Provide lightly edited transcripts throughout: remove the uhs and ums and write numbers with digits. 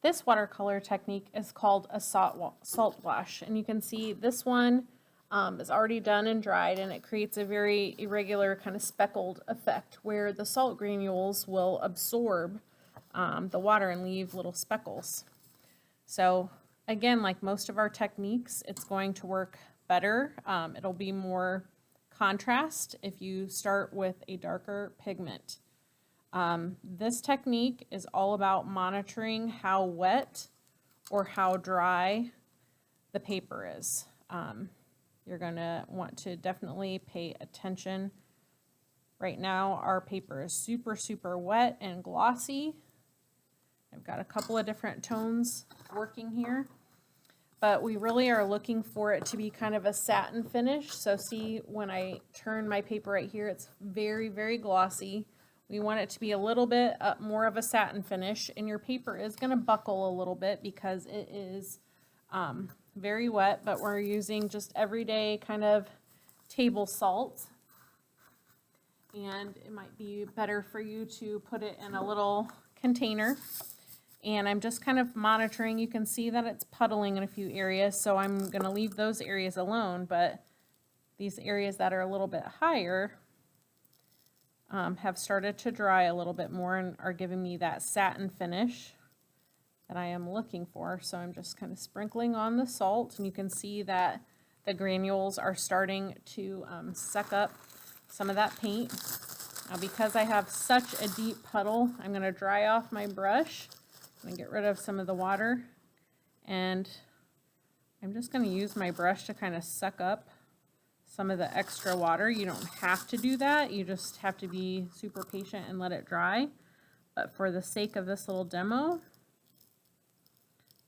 This watercolor technique is called a salt wash, and you can see this one is already done and dried, and it creates a very irregular kind of speckled effect where the salt granules will absorb the water and leave little speckles. So again, like most of our techniques, it's going to work better. It'll be more contrast if you start with a darker pigment. This technique is all about monitoring how wet or how dry the paper is. You're going to want to definitely pay attention. Right now our paper is super, super wet and glossy. I've got a couple of different tones working here, but we really are looking for it to be kind of a satin finish. So see, when I turn my paper right here, it's very, very glossy. We want it to be a little bit more of a satin finish, and your paper is going to buckle a little bit because it is very wet, but we're using just everyday kind of table salt. And it might be better for you to put it in a little container. And I'm just kind of monitoring. You can see that it's puddling in a few areas, so I'm going to leave those areas alone, but these areas that are a little bit higher have started to dry a little bit more and are giving me that satin finish that I am looking for. So I'm just kind of sprinkling on the salt, and you can see that the granules are starting to suck up some of that paint. Now, because I have such a deep puddle, I'm going to dry off my brush and get rid of some of the water, and I'm just going to use my brush to kind of suck up some of the extra water. You don't have to do that. You just have to be super patient and let it dry. But for the sake of this little demo,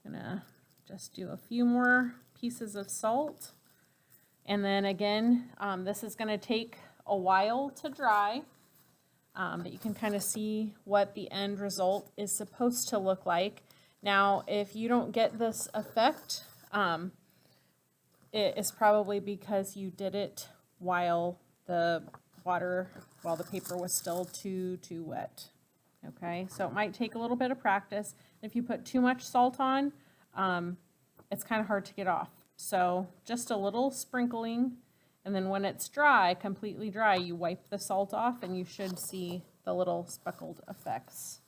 I'm gonna just do a few more pieces of salt. And then again, this is gonna take a while to dry, but you can kind of see what the end result is supposed to look like. Now, if you don't get this effect, it is probably because you did it while the paper was still too wet. Okay, so it might take a little bit of practice. If you put too much salt on, it's kind of hard to get off. So just a little sprinkling, and then when it's dry, completely dry, you wipe the salt off and you should see the little speckled effects.